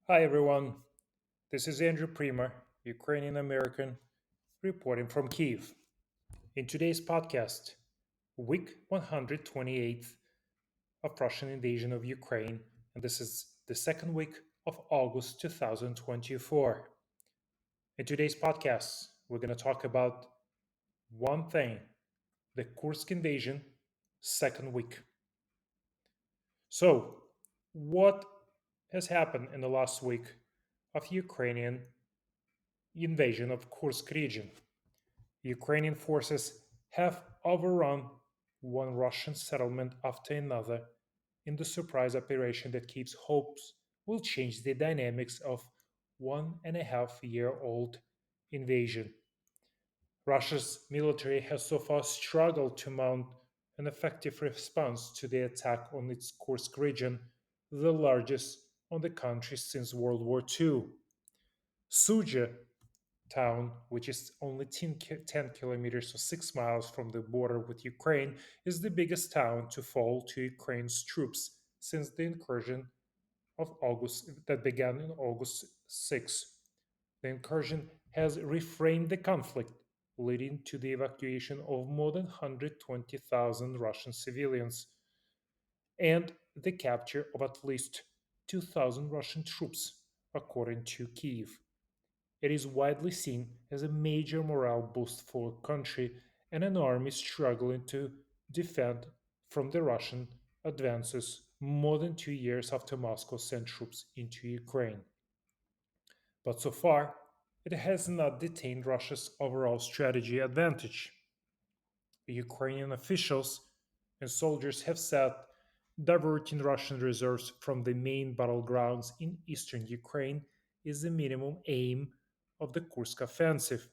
Hi everyone, this is Andrew Primer, Ukrainian American, reporting from Kiev. In today's podcast, week 128 of Russian invasion of Ukraine, and this is the second week of August 2024. In today's podcast, we're going to talk about one thing: the Kursk invasion, second week. So, what has happened in the last week of Ukrainian invasion of Kursk region? Ukrainian forces have overrun one Russian settlement after another in the surprise operation that keeps hopes will change the dynamics of 1.5-year-old invasion. Russia's military has so far struggled to mount an effective response to the attack on its Kursk region, the largest on the country since World War II. Suja town, which is only 10 kilometers or 6 miles from the border with Ukraine, is the biggest town to fall to Ukraine's troops since the incursion of August that began in August 6. The incursion has reframed the conflict, leading to the evacuation of more than 120,000 Russian civilians and the capture of at least 2,000 Russian troops, according to Kiev. It is widely seen as a major morale boost for a country and an army struggling to defend from the Russian advances more than 2 years after Moscow sent troops into Ukraine. But so far, it has not detained Russia's overall strategy advantage. Ukrainian officials and soldiers have said diverting Russian reserves from the main battlegrounds in eastern Ukraine is the minimum aim of the Kursk offensive.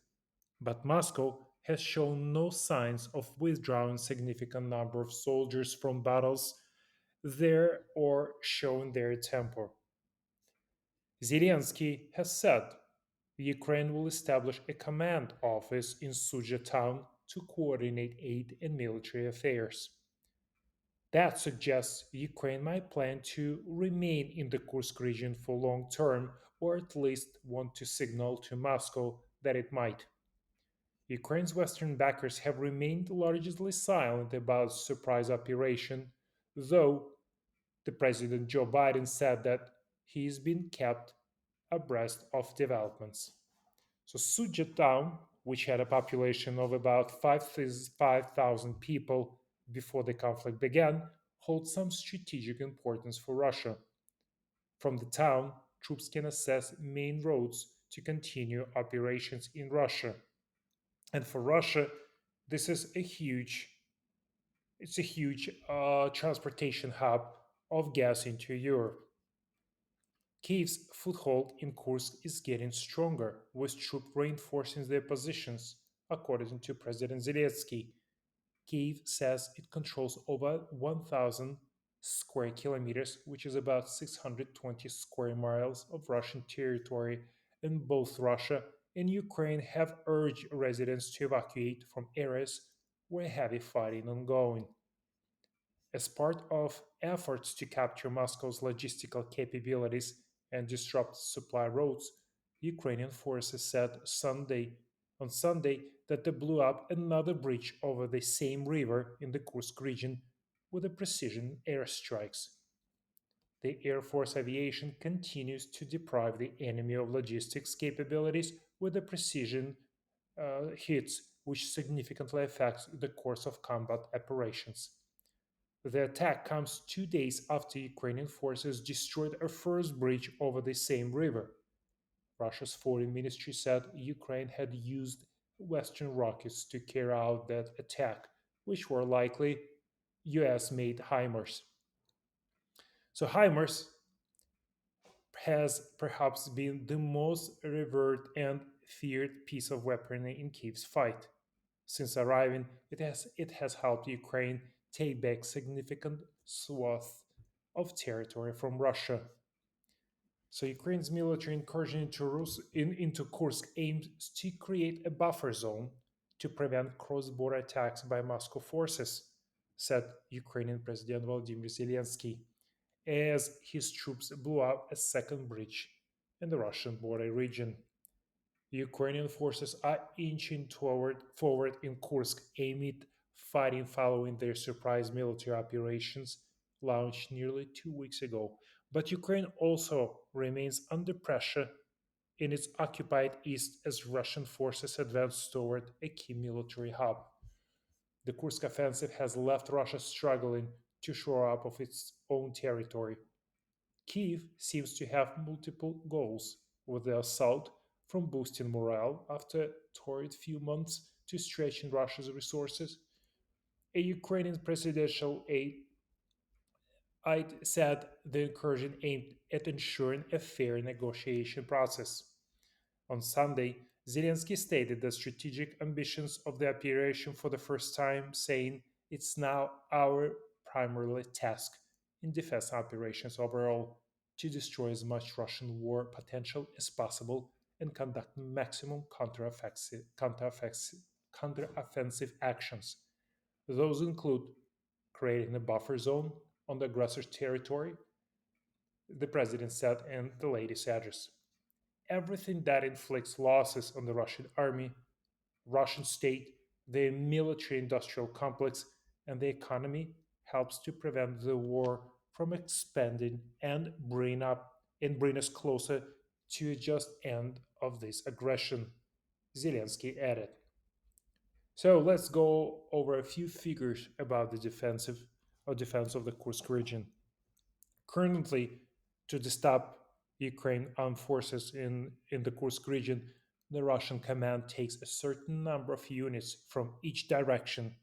But Moscow has shown no signs of withdrawing significant number of soldiers from battles there or showing their temper. Zelensky has said Ukraine will establish a command office in Suja town to coordinate aid and military affairs. That suggests Ukraine might plan to remain in the Kursk region for long term, or at least want to signal to Moscow that it might. Ukraine's Western backers have remained largely silent about surprise operation, though the President Joe Biden said that he's been kept abreast of developments. So Suja town, which had a population of about 5,000 people before the conflict began, holds some strategic importance for Russia. From the town, troops can access main roads to continue operations in Russia. And for Russia, this is a huge transportation hub of gas into Europe. Kiev's foothold in Kursk is getting stronger, with troops reinforcing their positions, according to President Zelensky. Kiev says it controls over 1,000 square kilometers, which is about 620 square miles of Russian territory, and both Russia and Ukraine have urged residents to evacuate from areas where heavy fighting is ongoing. As part of efforts to capture Moscow's logistical capabilities and disrupt supply routes, Ukrainian forces said Sunday that they blew up another bridge over the same river in the Kursk region with a precision airstrikes. The Air Force aviation continues to deprive the enemy of logistics capabilities with the precision hits, which significantly affects the course of combat operations. The attack comes 2 days after Ukrainian forces destroyed a first bridge over the same river. Russia's foreign ministry said Ukraine had used Western rockets to carry out that attack, which were likely US made HIMARS. So, HIMARS has perhaps been the most revered and feared piece of weaponry in Kiev's fight. Since arriving, it has helped Ukraine take back significant swaths of territory from Russia. So Ukraine's military incursion into Kursk aims to create a buffer zone to prevent cross-border attacks by Moscow forces, said Ukrainian President Volodymyr Zelensky, as his troops blew up a second bridge in the Russian border region. Ukrainian forces are inching forward in Kursk amid fighting following their surprise military operations launched nearly 2 weeks ago. But Ukraine also remains under pressure in its occupied east as Russian forces advance toward a key military hub. The Kursk offensive has left Russia struggling to shore up of its own territory. Kiev seems to have multiple goals, with the assault from boosting morale after a torrid few months to stretching Russia's resources. A Ukrainian presidential aide said the incursion aimed at ensuring a fair negotiation process. On Sunday, Zelensky stated the strategic ambitions of the operation for the first time, saying, "It's now our primary task in defense operations overall to destroy as much Russian war potential as possible and conduct maximum counteroffensive actions. Those include creating a buffer zone on the aggressor's territory," the president said in the latest address. Everything that inflicts losses on the Russian army, Russian state, the military industrial complex, and the economy helps to prevent the war from expanding and bring us closer to a just end of this aggression, Zelensky added. So let's go over a few figures about the defense of the Kursk region. Currently, to stop Ukraine armed forces in the Kursk region, the Russian command takes a certain number of units from each direction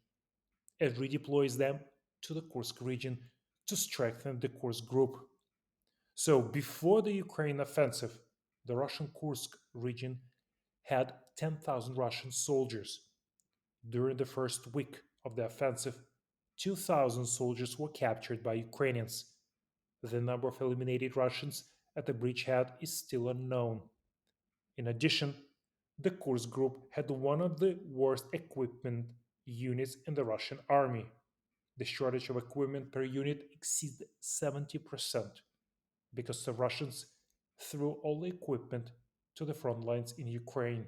and redeploys them to the Kursk region to strengthen the Kursk group. So, before the Ukraine offensive, the Russian Kursk region had 10,000 Russian soldiers. During the first week of the offensive, 2,000 soldiers were captured by Ukrainians. The number of eliminated Russians at the bridgehead is still unknown. In addition, the Kursk group had one of the worst equipment units in the Russian army. The shortage of equipment per unit exceeds 70% because the Russians threw all the equipment to the front lines in Ukraine.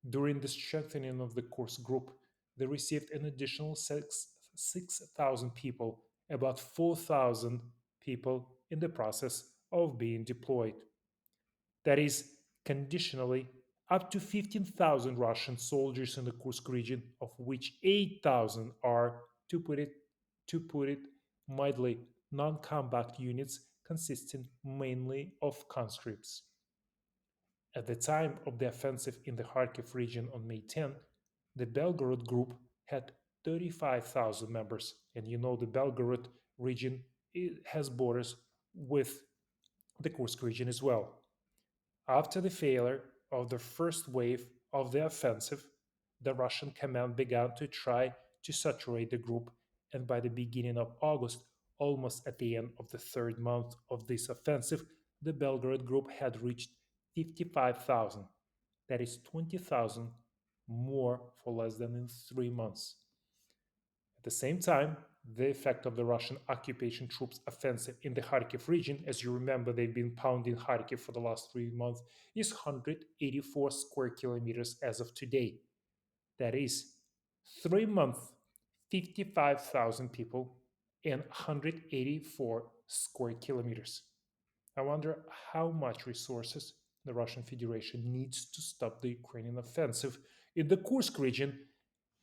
During the strengthening of the Kursk group, they received an additional 6,000 people, about 4,000 people in the process of being deployed. That is, conditionally, up to 15,000 Russian soldiers in the Kursk region, of which 8,000 are, to put it mildly, non-combat units consisting mainly of conscripts. At the time of the offensive in the Kharkiv region on May 10, the Belgorod group had 35,000 members. And you know the Belgorod region has borders with the Kursk region as well. After the failure of the first wave of the offensive, the Russian command began to try to saturate the group, and by the beginning of August, almost at the end of the third month of this offensive, the Belgorod group had reached 55,000. That is 20,000 more for less than in 3 months. At the same time, the effect of the Russian occupation troops' offensive in the Kharkiv region, as you remember, they've been pounding Kharkiv for the last 3 months, is 184 square kilometers as of today. That is 3 months, 55,000 people, and 184 square kilometers. I wonder how much resources the Russian Federation needs to stop the Ukrainian offensive in the Kursk region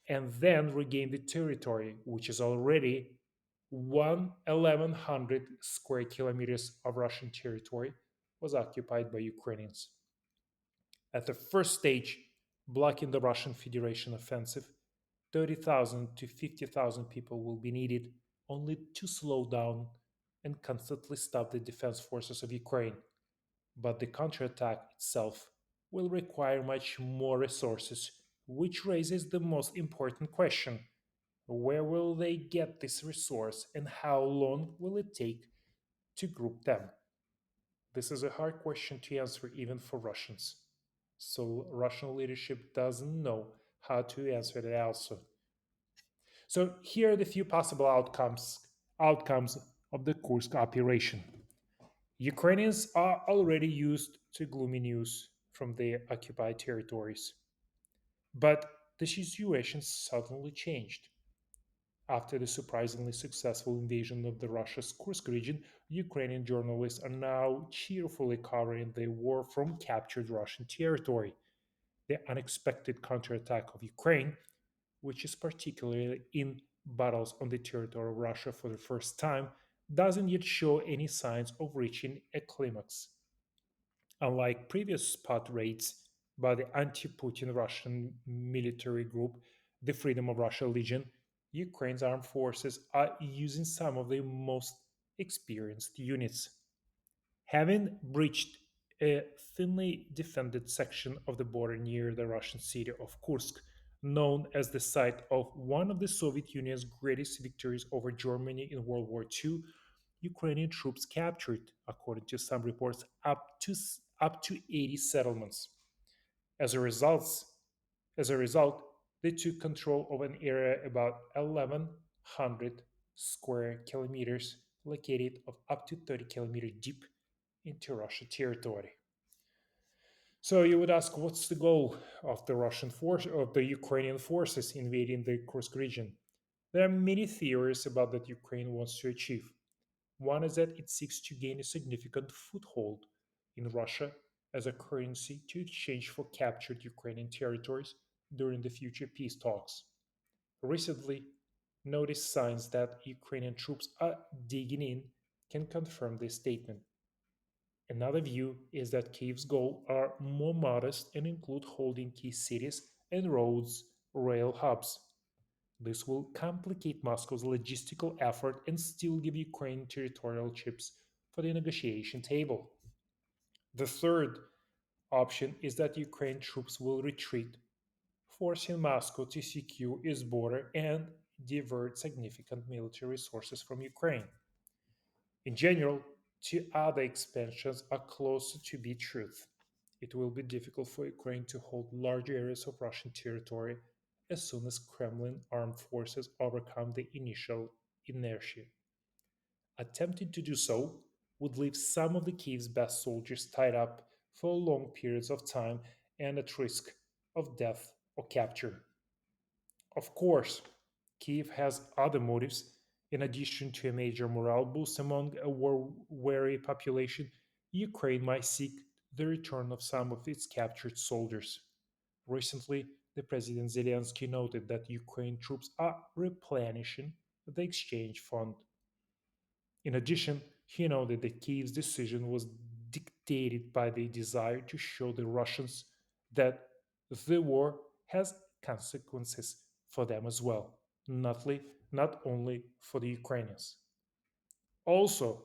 and then regain the territory, which is already 1,100 square kilometers of Russian territory, was occupied by Ukrainians. At the first stage, blocking the Russian Federation offensive, 30,000 to 50,000 people will be needed only to slow down and constantly stop the defense forces of Ukraine. But the counterattack itself will require much more resources, which raises the most important question: where will they get this resource and how long will it take to group them? This is a hard question to answer even for Russians. So Russian leadership doesn't know how to answer it also. So here are the few possible outcomes of the Kursk operation. Ukrainians are already used to gloomy news from their occupied territories. But the situation suddenly changed. After the surprisingly successful invasion of the Russia's Kursk region, Ukrainian journalists are now cheerfully covering the war from captured Russian territory. The unexpected counterattack of Ukraine, which is particularly in battles on the territory of Russia for the first time, doesn't yet show any signs of reaching a climax. Unlike previous spot raids by the anti Putin Russian military group, the Freedom of Russia Legion, Ukraine's armed forces are using some of the most experienced units. Having breached a thinly defended section of the border near the Russian city of Kursk, known as the site of one of the Soviet Union's greatest victories over Germany in World War II, Ukrainian troops captured, according to some reports, up to 80 settlements. As a result, as a result, they took control of an area about 1,100 square kilometers, located of up to 30 kilometers deep into Russian territory. So you would ask, what's the goal of the Russian force of the Ukrainian forces invading the Kursk region? There are many theories about that Ukraine wants to achieve. One is that it seeks to gain a significant foothold in Russia as a currency to exchange for captured Ukrainian territories during the future peace talks. Recently, noticed signs that Ukrainian troops are digging in can confirm this statement. Another view is that Kiev's goals are more modest and include holding key cities and roads, rail hubs. This will complicate Moscow's logistical effort and still give Ukraine territorial chips for the negotiation table. The third option is that Ukraine troops will retreat, forcing Moscow to secure its border and divert significant military resources from Ukraine. In general, two other expansions are closer to be truth. It will be difficult for Ukraine to hold large areas of Russian territory as soon as Kremlin armed forces overcome the initial inertia. Attempting to do so would leave some of the Kiev's best soldiers tied up for long periods of time and at risk of death or capture. Of course, Kiev has other motives. In addition to a major morale boost among a war weary population, Ukraine might seek the return of some of its captured soldiers. Recently, the President Zelensky noted that Ukraine troops are replenishing the exchange fund. In addition, he noted that Kiev's decision was dictated by the desire to show the Russians that the war has consequences for them as well, not only for the Ukrainians. Also,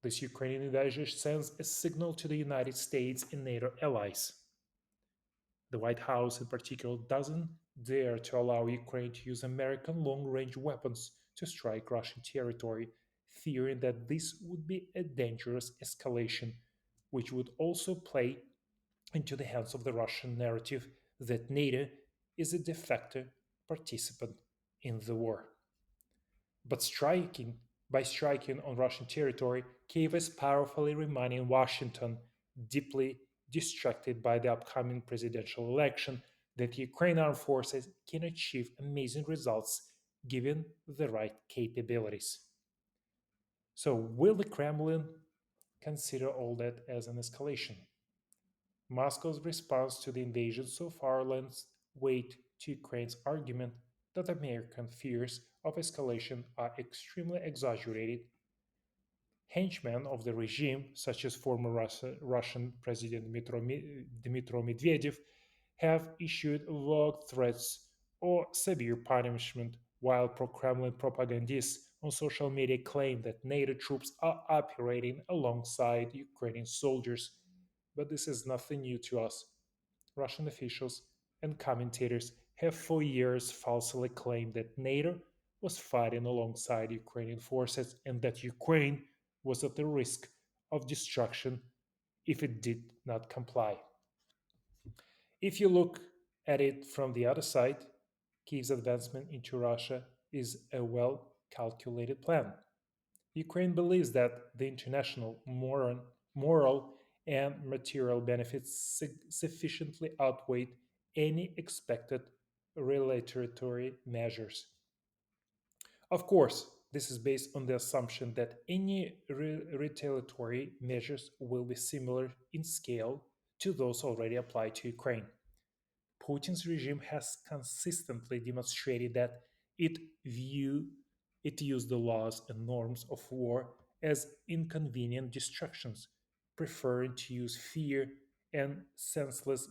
this Ukrainian invasion sends a signal to the United States and NATO allies. The White House, in particular, doesn't dare to allow Ukraine to use American long range weapons to strike Russian territory, fearing that this would be a dangerous escalation, which would also play into the hands of the Russian narrative that NATO is a de facto participant in the war. But by striking on Russian territory, Kiev is powerfully reminding Washington, deeply distracted by the upcoming presidential election, that Ukraine armed forces can achieve amazing results given the right capabilities. So, will the Kremlin consider all that as an escalation? Moscow's response to the invasion so far lends weight to Ukraine's argument that American fears of escalation are extremely exaggerated. Henchmen of the regime, such as former Russian President Dmitry Medvedev, have issued vague threats or severe punishment, while pro Kremlin propagandists on social media claim that NATO troops are operating alongside Ukrainian soldiers. But this is nothing new to us. Russian officials and commentators have for years falsely claimed that NATO was fighting alongside Ukrainian forces and that Ukraine was at the risk of destruction if it did not comply. If you look at it from the other side, Kiev's advancement into Russia is a well calculated plan. Ukraine believes that the international moron Moral and material benefits sufficiently outweigh any expected retaliatory measures. Of course, this is based on the assumption that any retaliatory measures will be similar in scale to those already applied to Ukraine. Putin's regime has consistently demonstrated that it view it used the laws and norms of war as inconvenient distractions, preferring to use fear and senseless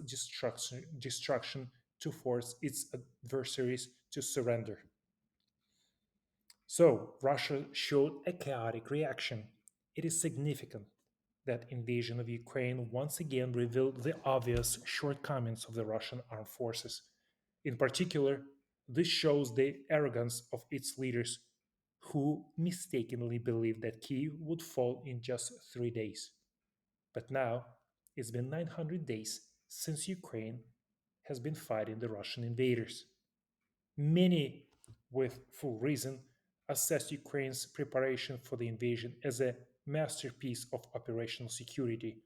destruction to force its adversaries to surrender. So, Russia showed a chaotic reaction. It is significant that invasion of Ukraine once again revealed the obvious shortcomings of the Russian armed forces. In particular, this shows the arrogance of its leaders who mistakenly believed that Kiev would fall in just 3 days. But now, it's been 900 days since Ukraine has been fighting the Russian invaders. Many, with full reason, assessed Ukraine's preparation for the invasion as a masterpiece of operational security.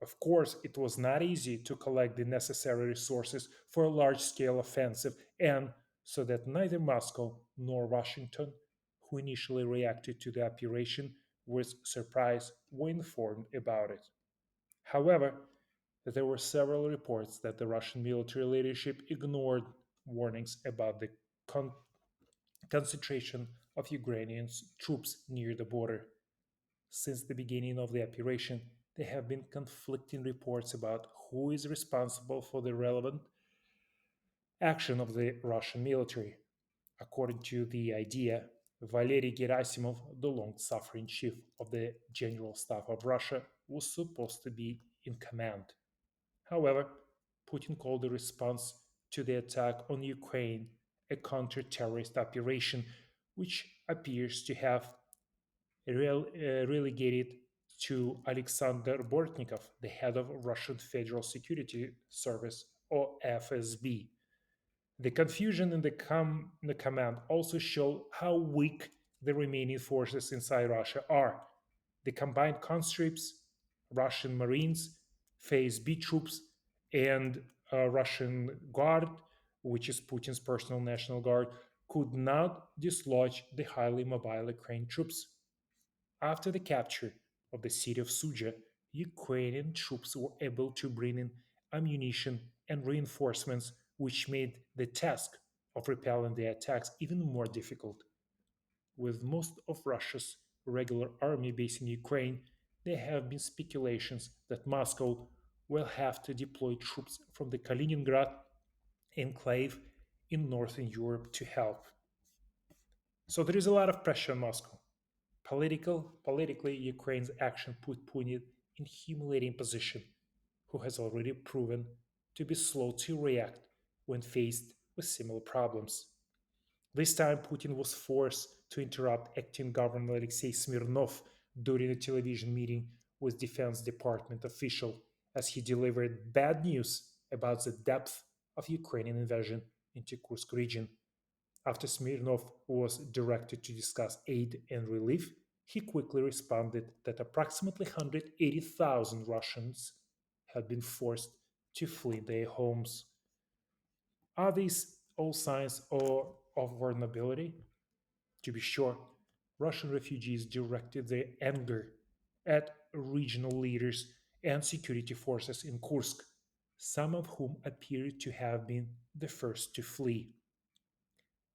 Of course, it was not easy to collect the necessary resources for a large scale offensive, and so that neither Moscow nor Washington, who initially reacted to the operation with surprise, were informed about it. However, there were several reports that the Russian military leadership ignored warnings about the con- concentration of Ukrainian troops near the border. Since the beginning of the operation, there have been conflicting reports about who is responsible for the relevant action of the Russian military. According to the idea, Valery Gerasimov, the long suffering chief of the General Staff of Russia, was supposed to be in command. However, Putin called the response to the attack on Ukraine a counter terrorist operation, which appears to have relegated to Alexander Bortnikov, the head of Russian Federal Security Service, or FSB. The confusion in the command also show how weak the remaining forces inside Russia are. The combined conscripts, Russian Marines, FSB troops, and Russian Guard, which is Putin's personal national guard, could not dislodge the highly mobile Ukraine troops. After the capture of the city of Suja, Ukrainian troops were able to bring in ammunition and reinforcements, which made the task of repelling the attacks even more difficult. With most of Russia's regular army based in Ukraine, there have been speculations that Moscow will have to deploy troops from the Kaliningrad enclave in northern Europe to help. So there is a lot of pressure on Moscow. Politically, Ukraine's action put Putin in humiliating position, who has already proven to be slow to react when faced with similar problems. This time, Putin was forced to interrupt acting Governor Alexei Smirnov during a television meeting with Defense Department official as he delivered bad news about the depth of Ukrainian invasion into Kursk region. After Smirnov was directed to discuss aid and relief, he quickly responded that approximately 180,000 Russians had been forced to flee their homes. Are these all signs of vulnerability? To be sure, Russian refugees directed their anger at regional leaders and security forces in Kursk, some of whom appeared to have been the first to flee.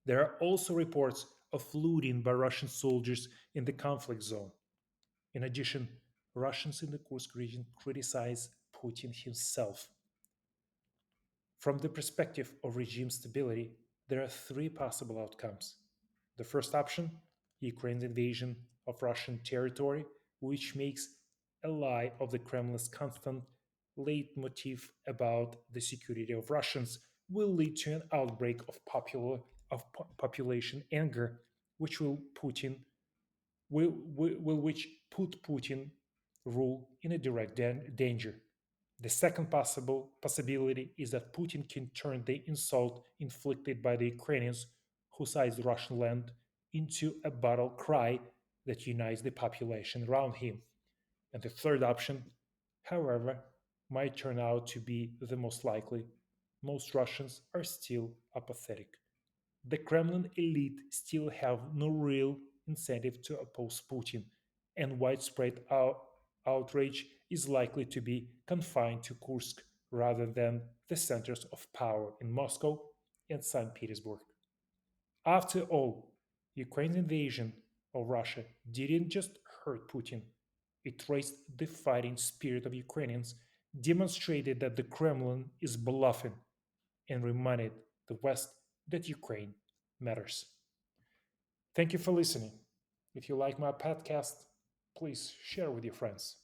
There are also reports of looting by Russian soldiers in the conflict zone. In addition, Russians in the Kursk region criticize Putin himself. From the perspective of regime stability, there are three possible outcomes. The first option, Ukraine's invasion of Russian territory, which makes a lie of the Kremlin's constant leitmotif about the security of Russians, will lead to an outbreak of population anger, which which put Putin rule in a direct danger. The second possibility is that Putin can turn the insult inflicted by the Ukrainians who seized Russian land into a battle cry that unites the population around him. And the third option, however, might turn out to be the most likely. Most Russians are still apathetic. The Kremlin elite still have no real incentive to oppose Putin, and widespread outrage is likely to be confined to Kursk rather than the centers of power in Moscow and St. Petersburg. After all, Ukraine's invasion of Russia didn't just hurt Putin, it raised the fighting spirit of Ukrainians, demonstrated that the Kremlin is bluffing, and reminded the West that Ukraine matters. Thank you for listening. If you like my podcast, please share with your friends.